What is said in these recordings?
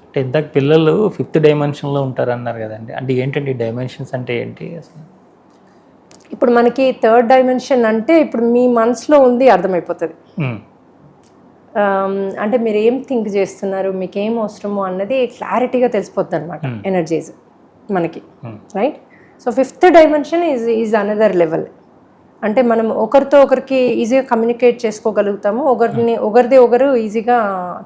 అంటే ఇందాక పిల్లలు 5th డైమెన్షన్‌లో ఉంటారన్నారు కదండీ! అంటే ఏంటండి డైమెన్షన్స్ అంటే ఏంటి అసలు? ఇప్పుడు మనకి థర్డ్ డైమెన్షన్ అంటే ఇప్పుడు మీ మనసులో ఉంది అర్థమైపోతుంది. అంటే మీరు ఏం థింక్ చేస్తున్నారు, మీకు ఏం అవసరమో అన్నది క్లారిటీగా తెలిసిపోద్ది అనమాట ఎనర్జీస్ మనకి, right? So 5th dimension is another level. అంటే మనం ఒకరితో ఒకరికి ఈజీగా కమ్యూనికేట్ చేసుకోగలుగుతాము, ఒకరిది ఒకరు ఈజీగా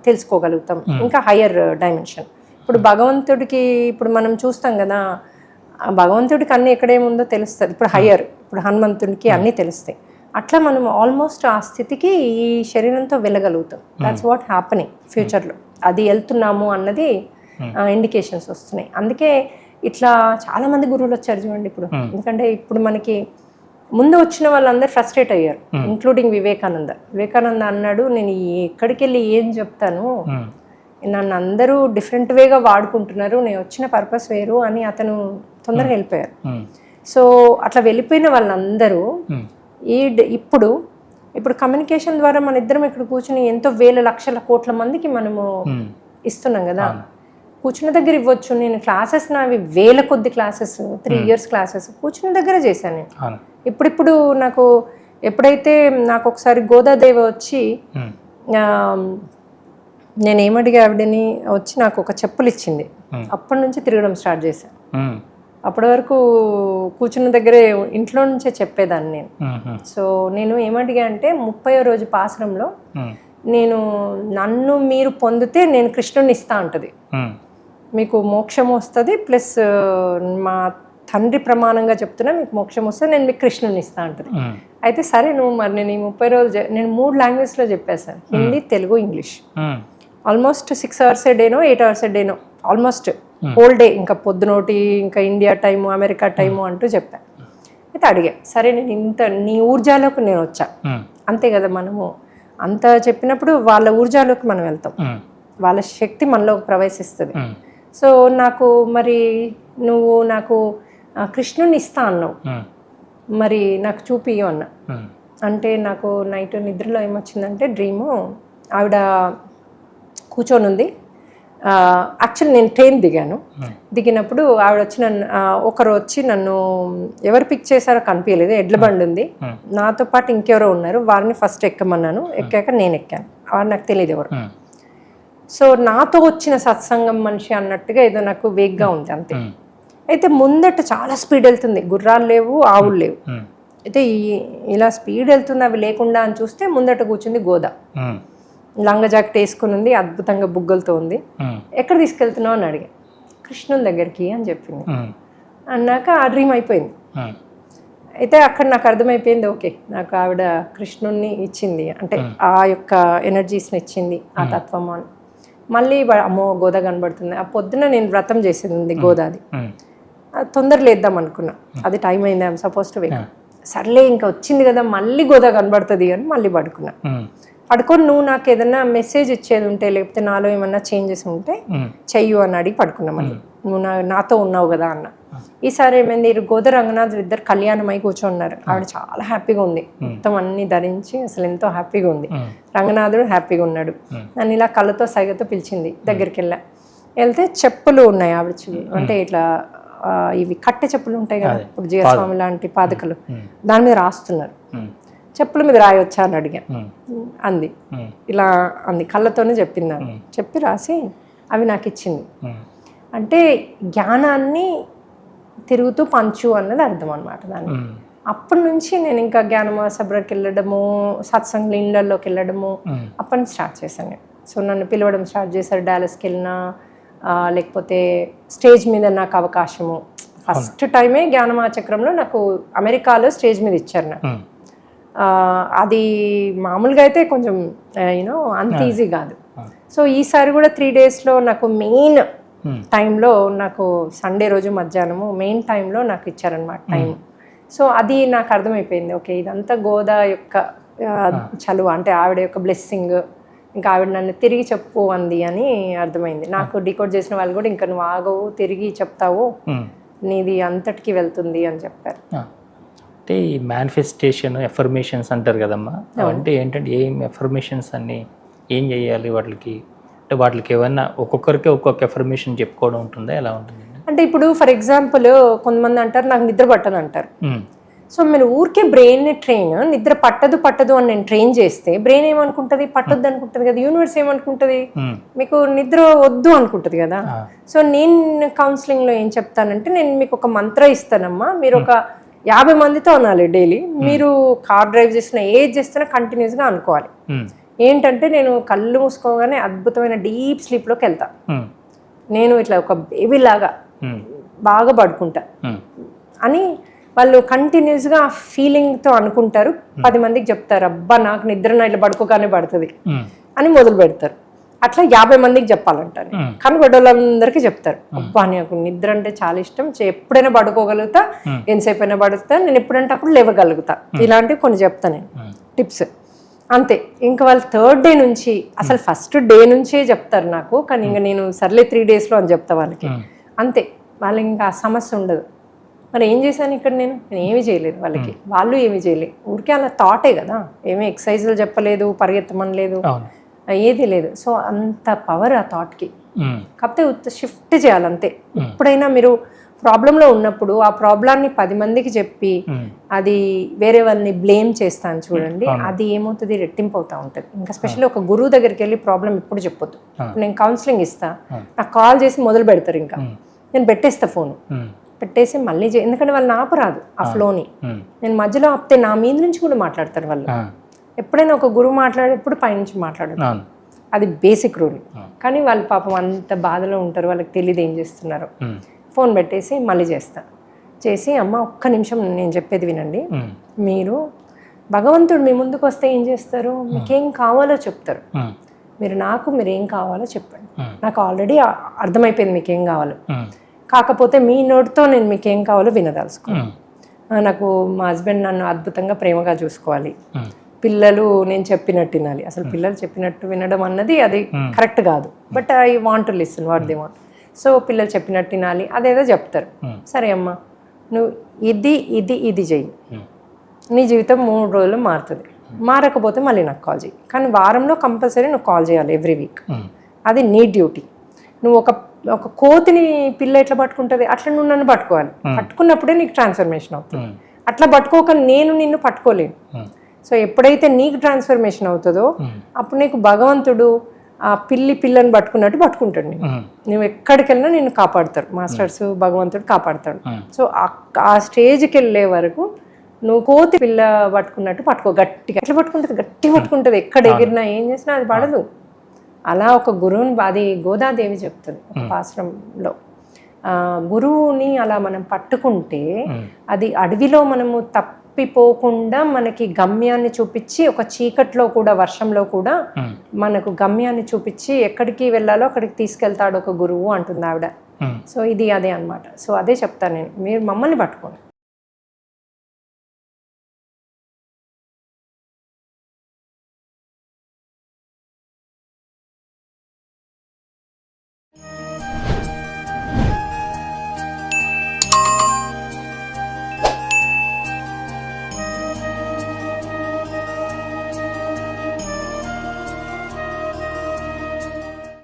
తెలుసుకోగలుగుతాం. ఇంకా హయ్యర్ డైమెన్షన్. ఇప్పుడు భగవంతుడికి ఇప్పుడు మనం చూస్తాం కదా, భగవంతుడికి అన్నీ ఎక్కడేముందో తెలుస్తుంది. ఇప్పుడు హయ్యర్, ఇప్పుడు హనుమంతుడికి అన్నీ తెలుస్తాయి. అట్లా మనం ఆల్మోస్ట్ ఆ స్థితికి ఈ శరీరంతో వెళ్ళగలుగుతాం. దాట్స్ వాట్ హ్యాపనింగ్ ఫ్యూచర్లో. అది వెళ్తున్నాము అన్నది ఇండికేషన్స్ వస్తున్నాయి. అందుకే ఇట్లా చాలామంది గురువులు వచ్చారు చూడండి ఇప్పుడు. ఎందుకంటే ఇప్పుడు మనకి ముందు వచ్చిన వాళ్ళందరూ ఫ్రస్ట్రేట్ అయ్యారు, ఇంక్లూడింగ్ వివేకానంద అన్నాడు, నేను ఎక్కడికి వెళ్ళి ఏం చెప్తాను, నన్ను అందరూ డిఫరెంట్ వేగా వాడుకుంటున్నారు, నేను వచ్చిన పర్పస్ వేరు అని అతను తొందరగా వెళ్ళిపోయారు. సో అట్లా వెళ్ళిపోయిన వాళ్ళందరూ ఇప్పుడు కమ్యూనికేషన్ ద్వారా మన ఇద్దరం ఇక్కడ కూర్చుని ఎంతో వేల లక్షల కోట్ల మందికి మనము ఇస్తున్నాం కదా. కూర్చున్న దగ్గర ఇవ్వచ్చు. నేను క్లాసెస్ నావి వేల కొద్ది క్లాసెస్, 3 years క్లాసెస్ కూర్చున్న దగ్గర చేశాను నేను. ఇప్పుడు నాకు ఎప్పుడైతే నాకు ఒకసారి గోదాదేవి వచ్చి నేను ఏమడిగా ఆవిడని వచ్చి నాకు ఒక చెప్పులు ఇచ్చింది. అప్పటి నుంచి తిరగడం స్టార్ట్ చేశాను. అప్పటి వరకు కూర్చున్న దగ్గరే ఇంట్లో నుంచే చెప్పేదాన్ని నేను. సో నేను ఏమడిగా అంటే 30వ రోజు పాసరంలో నన్ను మీరు పొందితే నేను కృష్ణుని ఇస్తా అంటది, మీకు మోక్షం వస్తుంది, ప్లస్ మా తండ్రి ప్రమాణంగా చెప్తున్నా మీకు మోక్షం వస్తుంది, నేను మీకు కృష్ణుని ఇస్తా అంటది. అయితే సరే నువ్వు మరి నేను ఈ 30 రోజులు నేను 3 లాంగ్వేజ్లో చెప్పేశాను, Hindi, Telugu, English. Almost 6 hours a డేనో 8 hours a డేనో ఆల్మోస్ట్ హోల్ డే, ఇంకా పొద్దునోటి, ఇంకా ఇండియా టైము, అమెరికా టైము అంటూ చెప్పాను. అయితే అడిగా, సరే నేను నీ ఊర్జాలోకి నేను వచ్చా, అంతే కదా, మనము అంత చెప్పినప్పుడు వాళ్ళ ఊర్జాలోకి మనం వెళ్తాం, వాళ్ళ శక్తి మనలో ప్రవేశిస్తుంది. సో నాకు మరి నువ్వు నాకు కృష్ణుని ఇస్తా అన్నావు, మరి నాకు చూపియ్యు అన్నా. అంటే నాకు నైట్ నిద్రలో ఏమొచ్చిందంటే డ్రీము, ఆవిడ కూర్చొని ఉంది. యాక్చువల్లీ నేను ట్రైన్ దిగినప్పుడు ఆవిడ వచ్చి ఒకరు వచ్చి నన్ను ఎవరు పిక్ చేశారో కనిపించలేదు. ఎడ్ల బండి ఉంది, నాతో పాటు ఇంకెవరో ఉన్నారు, వారిని ఫస్ట్ ఎక్కమన్నాను. ఎక్కాక నేను ఎక్కాను, వారు నాకు తెలియదు ఎవరు. సో నాతో వచ్చిన సత్సంగం మనిషి అన్నట్టుగా ఏదో నాకు వేగ్గా ఉంది అంతే. అయితే ముందట చాలా స్పీడ్ వెళ్తుంది, గుర్రాలు లేవు, ఆవులు లేవు. అయితే ఇలా స్పీడ్ వెళ్తుంది, అవి లేకుండా అని చూస్తే ముందట కూర్చుంది గోదా. లంగా జాకెట్ వేసుకుని ఉంది, అద్భుతంగా బుగ్గలతో ఉంది. ఎక్కడ తీసుకెళ్తున్నావు అని అడిగా. కృష్ణుని దగ్గరికి అని చెప్పింది. అన్నాక ఆ డ్రీమ్ అయిపోయింది. అయితే అక్కడ నాకు అర్థమైపోయింది, ఓకే నాకు ఆవిడ కృష్ణుణ్ణి ఇచ్చింది, అంటే ఆ యొక్క ఎనర్జీస్ని ఇచ్చింది, ఆ తత్వము అని. మళ్ళీ అమ్మో గోదా కనబడుతుంది. ఆ పొద్దున నేను వ్రతం చేసింది గోదాది, తొందర లేద్దాం అనుకున్నా, అది టైం అయింది, ఐఎమ్ సపోజ్ టు వేక్. సర్లే ఇంకా వచ్చింది కదా మళ్ళీ గోదా కనబడుతుంది అని మళ్ళీ పడుకున్నా. పడుకొని నువ్వు నాకు ఏదన్నా మెసేజ్ ఇచ్చేది ఉంటే, లేకపోతే నాలో ఏమన్నా చేంజెస్ ఉంటే చెయ్యు అని అడిగి పడుకున్నా. మళ్ళీ నువ్వు నాతో ఉన్నావు కదా అన్న. ఈసారి ఏమైంది, గోదా రంగనాథ్ ఇద్దరు కళ్యాణమై కూర్చోన్నారు. ఆవిడ చాలా హ్యాపీగా ఉంది, మొత్తం అన్ని ధరించి అసలు ఎంతో హ్యాపీగా ఉంది. రంగనాథుడు హ్యాపీగా ఉన్నాడు. నన్ను ఇలా కళ్ళతో సైగతో పిలిచింది, దగ్గరికి వెళ్తే చెప్పులు ఉన్నాయి ఆవిడ, అంటే ఇట్లా ఇవి కట్టె చెప్పులు ఉంటాయి కదా, ఇప్పుడు జీవస్వామి లాంటి పాదకలు, దాని మీద రాస్తున్నారు. చెప్పుల మీద రాయొచ్చా అని అడిగా. అంది, ఇలా అంది, కళ్ళతోనే చెప్పింది. చెప్పి రాసి అవి నాకు ఇచ్చింది. అంటే జ్ఞానాన్ని తిరుగుతూ పంచు అన్నది అర్థం అనమాట దాన్ని. అప్పటి నుంచి నేను ఇంకా జ్ఞానమా సబ్రకి వెళ్ళడము, సత్సంగ ఇళ్ళల్లోకి వెళ్ళడము అప్పటి నుంచి స్టార్ట్ చేశాను. సో నన్ను పిలవడం స్టార్ట్ చేశారు, డాలస్కి వెళ్ళినా, లేకపోతే స్టేజ్ మీద నాకు అవకాశము. ఫస్ట్ టైమే జ్ఞానమా చక్రంలో నాకు అమెరికాలో స్టేజ్ మీద ఇచ్చారు నాకు. అది మామూలుగా అయితే కొంచెం యూనో అంత ఈజీ కాదు. సో ఈసారి కూడా 3 డేస్లో నాకు మెయిన్ టైంలో నాకు సండే రోజు మధ్యాహ్నము మెయిన్ టైంలో నాకు ఇచ్చారనమాట టైం. సో అది నాకు అర్థమైపోయింది, ఓకే ఇదంతా గోదా యొక్క చలువ, అంటే ఆవిడ యొక్క బ్లెస్సింగ్, ఇంకా ఆవిడ నన్ను తిరిగి చెప్పు అంది అని అర్థమైంది. నాకు డీకోడ్ చేసిన వాళ్ళు కూడా ఇంకా నువ్వు ఆగవు, తిరిగి చెప్తావు, నీది అంతటికి వెళ్తుంది అని చెప్పారు. అంటే ఈ మేనిఫెస్టేషన్ ఎఫర్మేషన్స్ అంటారు కదమ్మా, అంటే ఏంటంటే ఏం ఎఫర్మేషన్స్ అన్ని ఏం చేయాలి వాటికి, అంటే వాటికి ఏమన్నా ఒక్కొక్కరికి ఒక్కొక్క ఎఫర్మేషన్ చెప్పుకోవడం ఉంటుందా, ఎలా ఉంటుంది? అంటే ఇప్పుడు ఫర్ ఎగ్జాంపుల్ కొంతమంది అంటారు నాకు నిద్ర పట్టదు అంటారు. సో మీరు ఊరికే బ్రెయిన్ ట్రైన్ నిద్ర పట్టదు అని నేను ట్రైన్ చేస్తే బ్రెయిన్ ఏమనుకుంటుంది, పట్టొద్దు అనుకుంటుంది కదా, యూనివర్స్ ఏమనుకుంటుంది మీకు నిద్ర వద్దు అనుకుంటుంది కదా. సో నేను కౌన్సిలింగ్లో ఏం చెప్తానంటే, నేను మీకు ఒక మంత్ర ఇస్తానమ్మా, మీరు ఒక 50 మందితో అనాలి డైలీ. మీరు కార్ డ్రైవ్ చేసినా ఏది చేస్తున్నా కంటిన్యూస్గా అనుకోవాలి. ఏంటంటే నేను కళ్ళు మూసుకోగానే అద్భుతమైన డీప్ స్లీప్లోకి వెళ్తా, నేను ఇట్లా ఒక బేబీ లాగా బాగా పడుకుంటా అని వాళ్ళు కంటిన్యూస్గా ఆ ఫీలింగ్తో అనుకుంటారు. 10 మందికి చెప్తారు, అబ్బా నాకు నిద్ర ఇట్లా పడుకోగానే పడుతుంది అని మొదలు పెడతారు. అట్లా 50 మందికి చెప్పాలంటారు. కనబడ్డోళ్ళందరికీ చెప్తారు, అబ్బా నాకు నిద్ర అంటే చాలా ఇష్టం, ఎప్పుడైనా పడుకోగలుగుతా, ఎంతసేపు అయినా పడుతా, నేను ఎప్పుడంటే అప్పుడు లేవగలుగుతా, ఇలాంటివి కొన్ని చెప్తా నేను టిప్స్. అంతే. ఇంకా వాళ్ళు 3rd డే నుంచి, అసలు ఫస్ట్ డే నుంచే చెప్తారు నాకు, కానీ ఇంకా నేను సర్లే 3 డేస్లో అని చెప్తా వాళ్ళకి. అంతే, వాళ్ళకి ఇంకా ఆ సమస్య ఉండదు. మరి ఏం చేశాను ఇక్కడ నేను ఏమీ చేయలేదు వాళ్ళకి, వాళ్ళు ఏమీ చేయలేదు, ఊరికే అలా థాటే కదా, ఏమీ ఎక్సర్సైజులు చెప్పలేదు, పరిగెత్తమని లేదు, ఏది లేదు. సో అంత పవర్ ఆ థాట్కి. కాకపోతే షిఫ్ట్ చేయాలంతే. ఎప్పుడైనా మీరు ప్రాబ్లంలో ఉన్నప్పుడు ఆ ప్రాబ్లాన్ని 10 మందికి చెప్పి అది వేరే వాళ్ళని బ్లేమ్ చేస్తాను చూడండి, అది ఏమవుతుంది, రెట్టింపు అవుతూ ఉంటుంది. ఇంకా స్పెషల్లీ ఒక గురువు దగ్గరికి వెళ్ళి ప్రాబ్లం ఎప్పుడు చెప్పొద్దు. నేను కౌన్సిలింగ్ ఇస్తా, నాకు కాల్ చేసి మొదలు పెడతారు, ఇంకా నేను పెట్టేస్తా ఫోను, పెట్టేసి మళ్ళీ ఎందుకంటే వాళ్ళు ఆపు రాదు ఆ ఫ్లోని, నేను మధ్యలో ఆపితే నా మీద నుంచి కూడా మాట్లాడతారు వాళ్ళు. ఎప్పుడైనా ఒక గురువు మాట్లాడేప్పుడు పైనుంచి మాట్లాడతారు, అది బేసిక్ రూల్. కానీ వాళ్ళు పాపం అంత బాధలో ఉంటారు, వాళ్ళకి తెలియదు ఏం చేస్తున్నారు. ఫోన్ పెట్టేసి మళ్ళీ చేసి అమ్మ ఒక్క నిమిషం నేను చెప్పేది వినండి, మీరు భగవంతుడు మీ ముందుకు వస్తే ఏం చేస్తారు, మీకేం కావాలో చెప్తారు, మీరు ఏం కావాలో చెప్పండి, నాకు ఆల్రెడీ అర్థమైపోయింది మీకేం కావాలో, కాకపోతే మీ నోటితో నేను మీకేం కావాలో వినదలుచుకోవాలి. నాకు మా హస్బెండ్ నన్ను అద్భుతంగా ప్రేమగా చూసుకోవాలి, పిల్లలు నేను చెప్పినట్టు వినాలి. అసలు పిల్లలు చెప్పినట్టు వినడం అన్నది అది కరెక్ట్ కాదు, but I want to listen what they want. So పిల్లలు చెప్పినట్టు వినాలి, అదేదో చెప్తారు. సరే అమ్మా నువ్వు ఇది చెయ్యి, నీ జీవితం 3 రోజులు మారుతుంది, మారకపోతే మళ్ళీ నాకు కాల్ చేయి, కానీ వారంలో కంపల్సరీ నువ్వు కాల్ చేయాలి ఎవ్రీ వీక్, అది నీ డ్యూటీ. నువ్వు ఒక కోతిని పిల్ల ఎట్లా పట్టుకుంటుంది అట్లా నువ్వు నన్ను పట్టుకోవాలి, పట్టుకున్నప్పుడే నీకు ట్రాన్స్ఫర్మేషన్ అవుతుంది. అట్లా పట్టుకోక నేను నిన్ను పట్టుకోలేను. సో ఎప్పుడైతే నీకు ట్రాన్స్ఫర్మేషన్ అవుతుందో అప్పుడు నీకు భగవంతుడు ఆ పిల్లని పట్టుకున్నట్టు పట్టుకుంటాడు. నువ్వు ఎక్కడికి వెళ్ళినా నిన్ను కాపాడుతాడు, మాస్టర్స్ భగవంతుడు కాపాడుతాడు. సో ఆ స్టేజ్కి వెళ్ళే వరకు నువ్వు కోతి పిల్ల పట్టుకున్నట్టు పట్టుకో, గట్టిగా ఎట్లా పట్టుకుంటుంది, గట్టిగా పట్టుకుంటుంది, ఎక్కడ ఎగిరినా ఏం చేసినా అది పడదు. అలా ఒక గురువుని, అది గోదాదేవి చెప్తుంది ఒక పాశ్రంలో, గురువుని అలా మనం పట్టుకుంటే అది అడవిలో మనము తప్పిపోకుండా మనకి గమ్యాన్ని చూపించి, ఒక చీకట్లో కూడా వర్షంలో కూడా మనకు గమ్యాన్ని చూపించి ఎక్కడికి వెళ్ళాలో అక్కడికి తీసుకెళ్తాడు ఒక గురువు అంటుంది ఆవిడ. సో ఇది అదే అన్నమాట. సో అదే చెప్తాను నేను, మీరు మమ్మల్ని పట్టుకోండి.